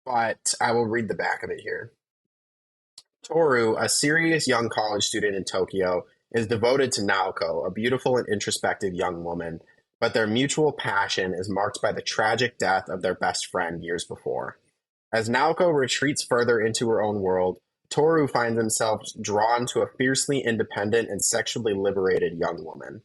S2: But I will read the back of it here. Toru, a serious young college student in Tokyo, is devoted to Naoko, a beautiful and introspective young woman, but their mutual passion is marked by the tragic death of their best friend years before. As Naoko retreats further into her own world, Toru finds himself drawn to a fiercely independent and sexually liberated young woman.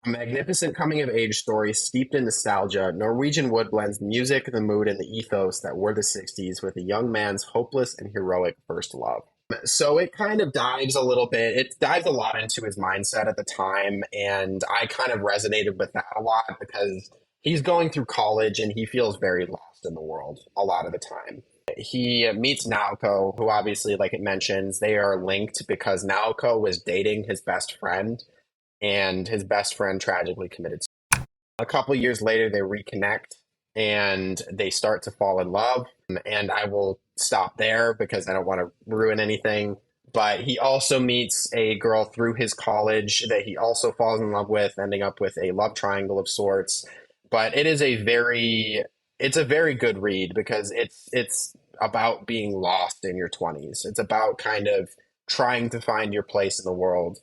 S2: A magnificent coming of age story steeped in nostalgia, Norwegian Wood blends music, the mood, and the ethos that were the 60s with a young man's hopeless and heroic first love. So it kind of dives a little bit, it dives a lot into his mindset at the time, and I kind of resonated with that a lot because he's going through college and he feels very lost in the world a lot of the time. He meets Naoko, who obviously, like it mentions, they are linked because Naoko was dating his best friend and his best friend tragically committed suicide. A couple years later, they reconnect and they start to fall in love. And I will stop there because I don't want to ruin anything. But he also meets a girl through his college that he also falls in love with, ending up with a love triangle of sorts. But it's a very good read because it's about being lost in your 20s. It's about kind of trying to find your place in the world,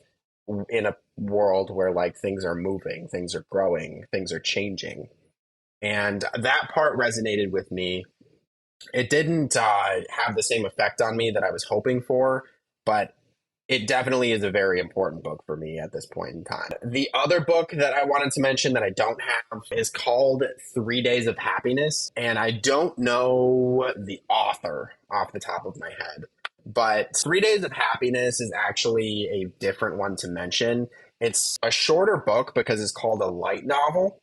S2: in a world where like things are moving, things are growing, things are changing. And that part resonated with me. It didn't have the same effect on me that I was hoping for, but it definitely is a very important book for me at this point in time. The other book that I wanted to mention that I don't have is called 3 Days of Happiness, and I don't know the author off the top of my head. But 3 Days of Happiness is actually a different one to mention. It's a shorter book because it's called a light novel.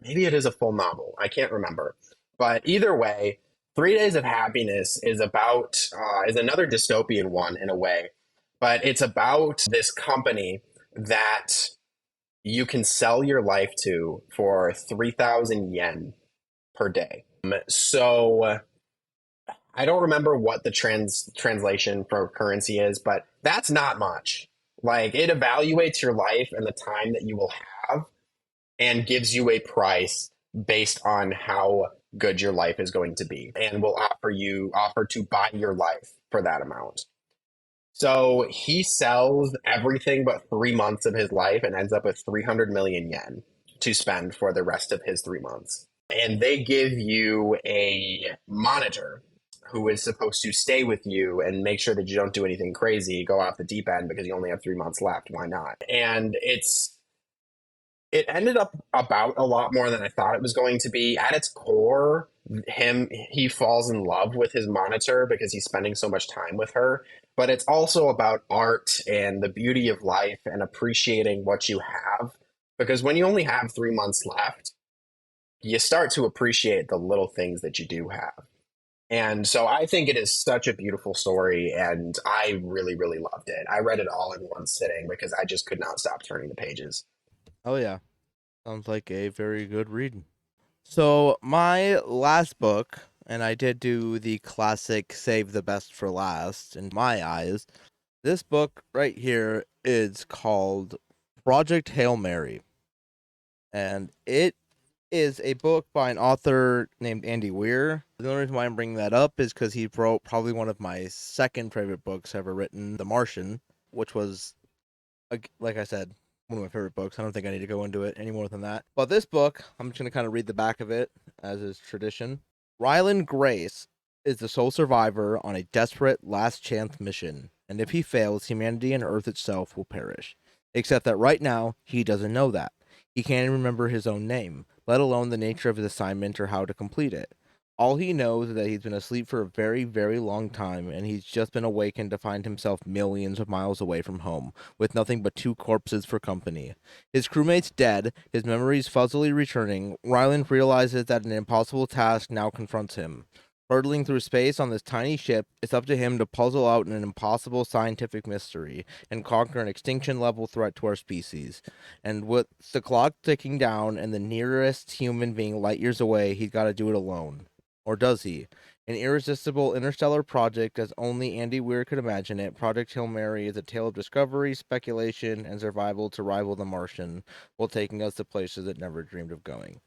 S2: Maybe it is a full novel. I can't remember. But either way, 3 Days of Happiness is another dystopian one in a way, but it's about this company that you can sell your life to for 3,000 yen per day. So I don't remember what the translation for currency is, but that's not much. Like, it evaluates your life and the time that you will have and gives you a price based on how good your life is going to be, and will offer to buy your life for that amount. So he sells everything but 3 months of his life and ends up with 300 million yen to spend for the rest of his 3 months. And they give you a monitor who is supposed to stay with you and make sure that you don't do anything crazy, go off the deep end because you only have 3 months left. Why not? And it ended up about a lot more than I thought it was going to be. At its core, he falls in love with his monitor because he's spending so much time with her. But it's also about art and the beauty of life and appreciating what you have. Because when you only have 3 months left, you start to appreciate the little things that you do have. And so I think it is such a beautiful story, and I really, really loved it. I read it all in one sitting because I just could not stop turning the pages.
S1: Oh yeah, sounds like a very good read. So my last book, and I did do the classic save the best for last in my eyes. This book right here is called Project Hail Mary, and it is a book by an author named Andy Weir. The only reason why I'm bringing that up is because he wrote probably one of my second favorite books ever written, The Martian, which was, like I said, one of my favorite books. I don't think I need to go into it any more than that. But this book, I'm just going to kind of read the back of it, as is tradition. Ryland Grace is the sole survivor on a desperate last chance mission, and if he fails, humanity and Earth itself will perish. Except that right now, he doesn't know that. He can't even remember his own name, let alone the nature of his assignment or how to complete it. All he knows is that he's been asleep for a very, very long time, and he's just been awakened to find himself millions of miles away from home, with nothing but two corpses for company. His crewmates dead, his memories fuzzily returning, Ryland realizes that an impossible task now confronts him. Hurtling through space on this tiny ship, it's up to him to puzzle out an impossible scientific mystery and conquer an extinction-level threat to our species. And with the clock ticking down and the nearest human being light years away, he's got to do it alone. Or does he? An irresistible interstellar project as only Andy Weir could imagine it, Project Hail Mary is a tale of discovery, speculation, and survival to rival the Martian, while taking us to places it never dreamed of going.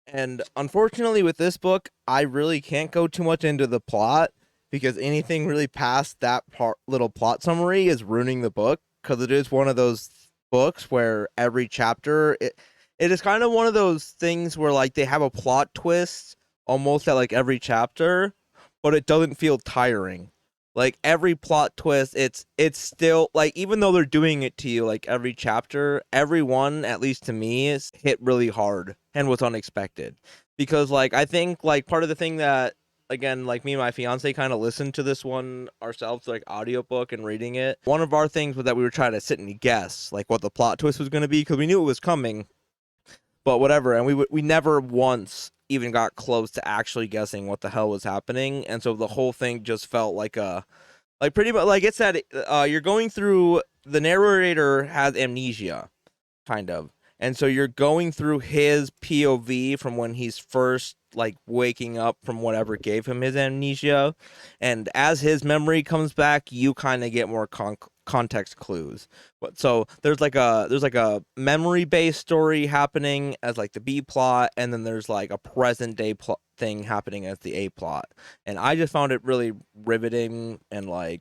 S1: And unfortunately, with this book, I really can't go too much into the plot because anything really past that little plot summary is ruining the book. Because it is one of those books where every chapter it is kind of one of those things where like they have a plot twist almost at like every chapter, but it doesn't feel tiring. Like every plot twist, it's still like even though they're doing it to you like every chapter, every one at least to me is hit really hard and was unexpected. Because like I think like part of the thing that again like me and my fiance kind of listened to this one ourselves like audiobook and reading it. One of our things was that we were trying to sit and guess like what the plot twist was going to be because we knew it was coming, but whatever, and we never once even got close to actually guessing what the hell was happening, and so the whole thing just felt like a like pretty much like it said you're going through the narrator has amnesia kind of. And so you're going through his POV from when he's first like waking up from whatever gave him his amnesia, and as his memory comes back, you kind of get more context clues. But so there's like a memory based story happening as like the B plot, and then there's like a present day thing happening as the A plot. And I just found it really riveting and like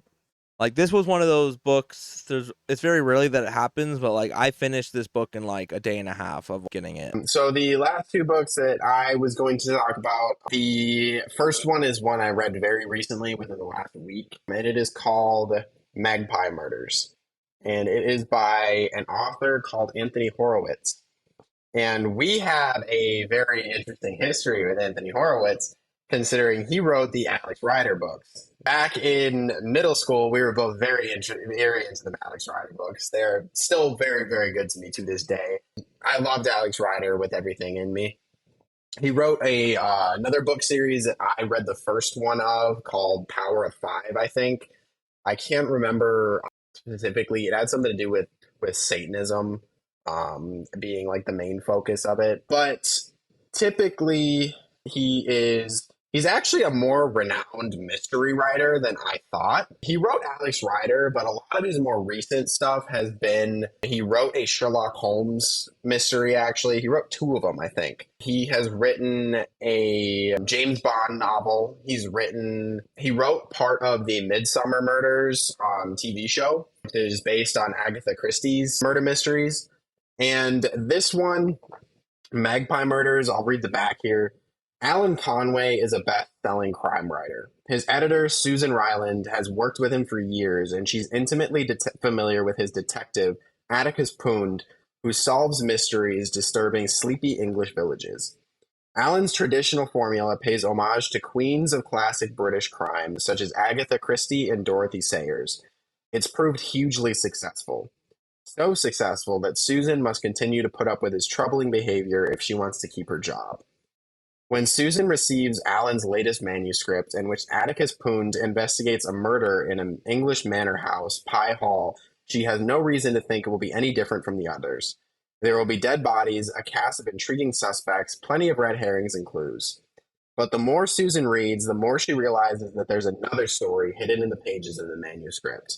S1: this was one of those books. It's very rarely that it happens, but like I finished this book in like a day and a half of getting it.
S2: So the last two books that I was going to talk about, the first one is one I read very recently within the last week, and it is called Magpie Murders. And it is by an author called Anthony Horowitz. And we have a very interesting history with Anthony Horowitz, considering he wrote the Alex Rider books. Back in middle school, we were both very into the Alex Rider books. They're still very, very good to me to this day. I loved Alex Rider with everything in me. He wrote a another book series that I read the first one of called Power of Five, I think. I can't remember specifically. It had something to do with Satanism being like the main focus of it. But typically, he's actually a more renowned mystery writer than I thought. He wrote Alex Rider, but a lot of his more recent stuff has been he wrote a Sherlock Holmes mystery, actually. He wrote two of them, I think. He has written a James Bond novel. He wrote part of the Midsummer Murders TV show, which is based on Agatha Christie's murder mysteries. And this one, Magpie Murders, I'll read the back here. Alan Conway is a best-selling crime writer. His editor, Susan Ryland, has worked with him for years, and she's intimately familiar with his detective, Atticus Pound, who solves mysteries disturbing sleepy English villages. Alan's traditional formula pays homage to queens of classic British crime, such as Agatha Christie and Dorothy Sayers. It's proved hugely successful. So successful that Susan must continue to put up with his troubling behavior if she wants to keep her job. When Susan receives Alan's latest manuscript, in which Atticus Pound investigates a murder in an English manor house, Pye Hall, she has no reason to think it will be any different from the others. There will be dead bodies, a cast of intriguing suspects, plenty of red herrings and clues. But the more Susan reads, the more she realizes that there's another story hidden in the pages of the manuscript.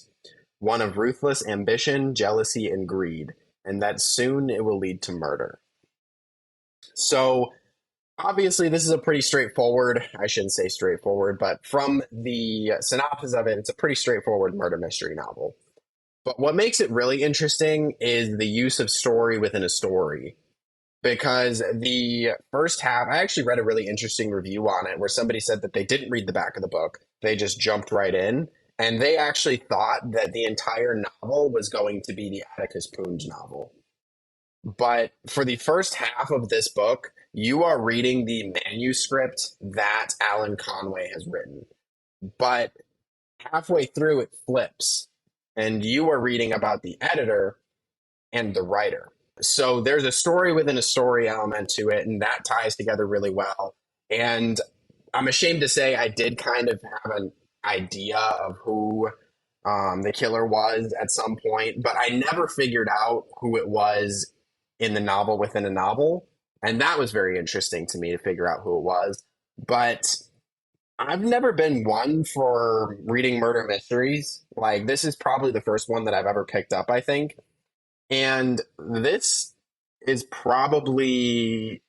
S2: One of ruthless ambition, jealousy, and greed, and that soon it will lead to murder. So, obviously, this is a pretty straightforward, I shouldn't say straightforward, but from the synopsis of it, it's a pretty straightforward murder mystery novel. But what makes it really interesting is the use of story within a story. Because the first half, I actually read a really interesting review on it where somebody said that they didn't read the back of the book, they just jumped right in. And they actually thought that the entire novel was going to be the Atticus Pound novel. But for the first half of this book, you are reading the manuscript that Alan Conway has written. But halfway through, it flips, and you are reading about the editor and the writer. So there's a story within a story element to it, and that ties together really well. And I'm ashamed to say I did kind of have an idea of who the killer was at some point, but I never figured out who it was in the novel within a novel. And that was very interesting to me to figure out who it was. But I've never been one for reading murder mysteries. Like, this is probably the first one that I've ever picked up, I think. And this is probably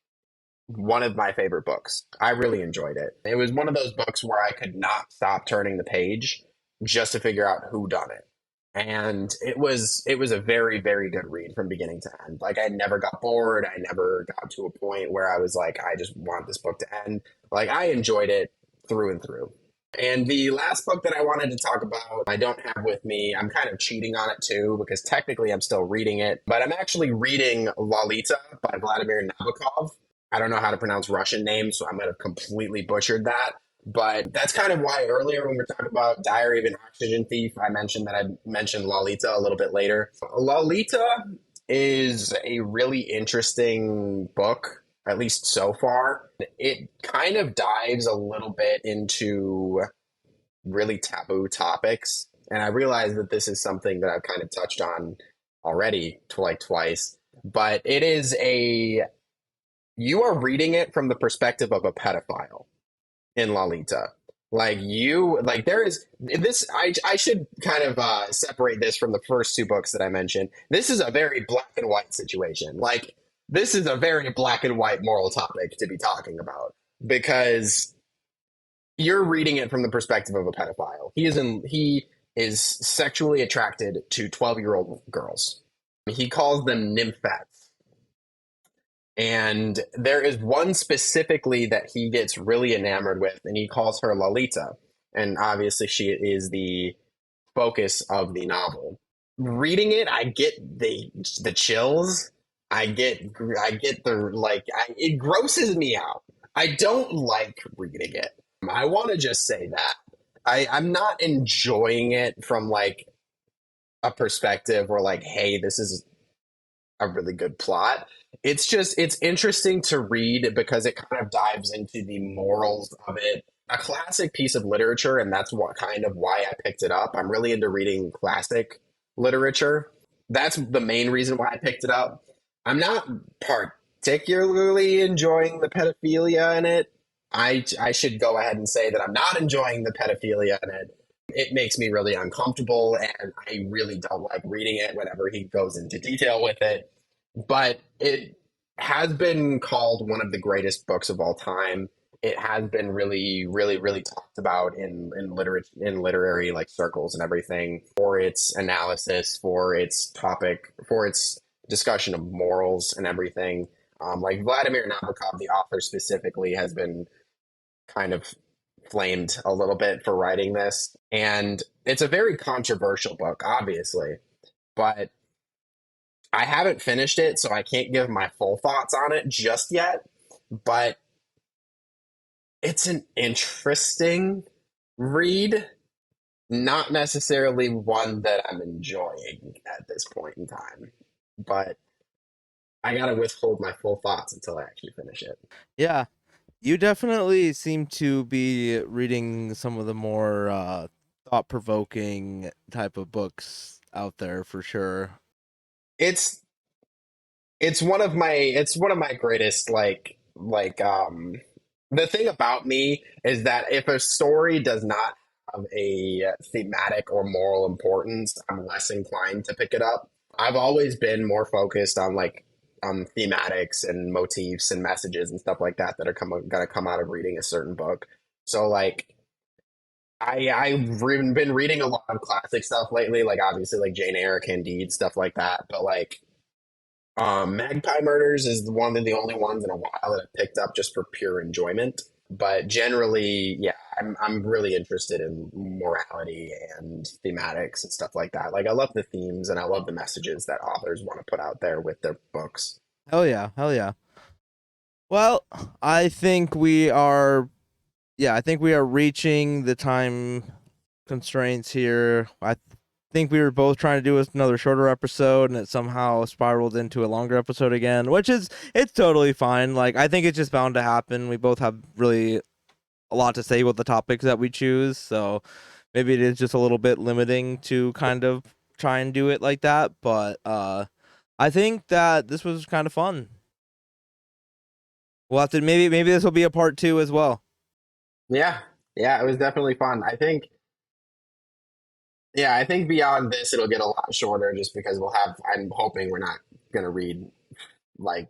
S2: one of my favorite books. I really enjoyed it. It was one of those books where I could not stop turning the page just to figure out who done it. And it was a very, very good read from beginning to end. Like, I never got bored. I never got to a point where I was like, I just want this book to end. Like, I enjoyed it through and through. And the last book that I wanted to talk about, I don't have with me. I'm kind of cheating on it too, because technically I'm still reading it, but I'm actually reading Lolita by Vladimir Nabokov. I don't know how to pronounce Russian names, so I might have completely butchered that. But that's kind of why earlier when we were talking about Diary of an Oxygen Thief, I mentioned that I mentioned Lolita a little bit later. Lolita is a really interesting book, at least so far. It kind of dives a little bit into really taboo topics. And I realize that this is something that I've kind of touched on already, like twice. But you are reading it from the perspective of a pedophile in Lolita. There is this. I should kind of separate this from the first two books that I mentioned. This is a very black and white situation. Like, this is a very black and white moral topic to be talking about because you're reading it from the perspective of a pedophile. He is sexually attracted to 12-year-old girls. He calls them nymphets. And there is one specifically that he gets really enamored with, and he calls her Lolita. And obviously, she is the focus of the novel. Reading it, I get the chills. I get it grosses me out. I don't like reading it. I want to just say that I'm not enjoying it from like a perspective where like, hey, this is a really good plot. It's interesting to read because it kind of dives into the morals of it. A classic piece of literature, and that's what kind of why I picked it up. I'm really into reading classic literature. That's the main reason why I picked it up. I'm not particularly enjoying the pedophilia in it. I should go ahead and say that I'm not enjoying the pedophilia in it. It makes me really uncomfortable, and I really don't like reading it whenever he goes into detail with it. But it has been called one of the greatest books of all time. It has been really, really, really talked about in literary like circles and everything for its analysis, for its topic, for its discussion of morals and everything. Like Vladimir Nabokov, the author specifically, has been kind of flamed a little bit for writing this. And it's a very controversial book, obviously, but I haven't finished it, so I can't give my full thoughts on it just yet. But it's an interesting read, not necessarily one that I'm enjoying at this point in time. But I gotta withhold my full thoughts until I actually finish it.
S1: Yeah, You definitely seem to be reading some of the more thought provoking type of books out there for sure.
S2: It's it's one of my greatest the thing about me is that if a story does not have a thematic or moral importance, I'm less inclined to pick it up. I've always been more focused on on thematics and motifs and messages and stuff like that that are gonna come out of reading a certain book. So I've been reading a lot of classic stuff lately, like obviously like Jane Eyre, Candide, stuff like that. But Magpie Murders is one of the only ones in a while that I picked up just for pure enjoyment. But generally, yeah, I'm really interested in morality and thematics and stuff like that. Like I love the themes and I love the messages that authors want to put out there with their books.
S1: Hell yeah, hell yeah. Well, I think we are I think we are reaching the time constraints here. I think we were both trying to do another shorter episode and it somehow spiraled into a longer episode again, which is it's totally fine. Like I think it's just bound to happen. We both have really a lot to say with the topics that we choose, so maybe it is just a little bit limiting to kind of try and do it like that, but I think that this was kind of fun. We'll have to maybe this will be a part 2 as well.
S2: Yeah, yeah, it was definitely fun. I think beyond this, it'll get a lot shorter just because I'm hoping we're not going to read like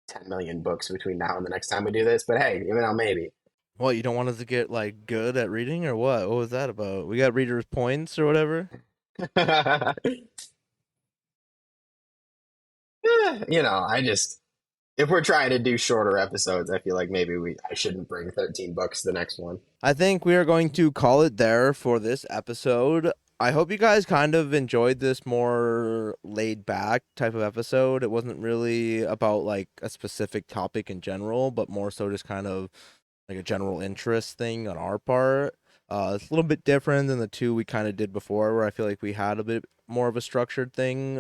S2: 10 million books between now and the next time we do this. But hey, even though maybe.
S1: What, you don't want us to get like good at reading or what? What was that about? We got readers points or whatever?
S2: If we're trying to do shorter episodes, I feel like maybe I shouldn't bring 13 books to the next one.
S1: I think we are going to call it there for this episode. I hope you guys kind of enjoyed this more laid back type of episode. It wasn't really about like a specific topic in general, but more so just kind of like a general interest thing on our part. It's a little bit different than the two we kind of did before, where I feel like we had a bit more of a structured thing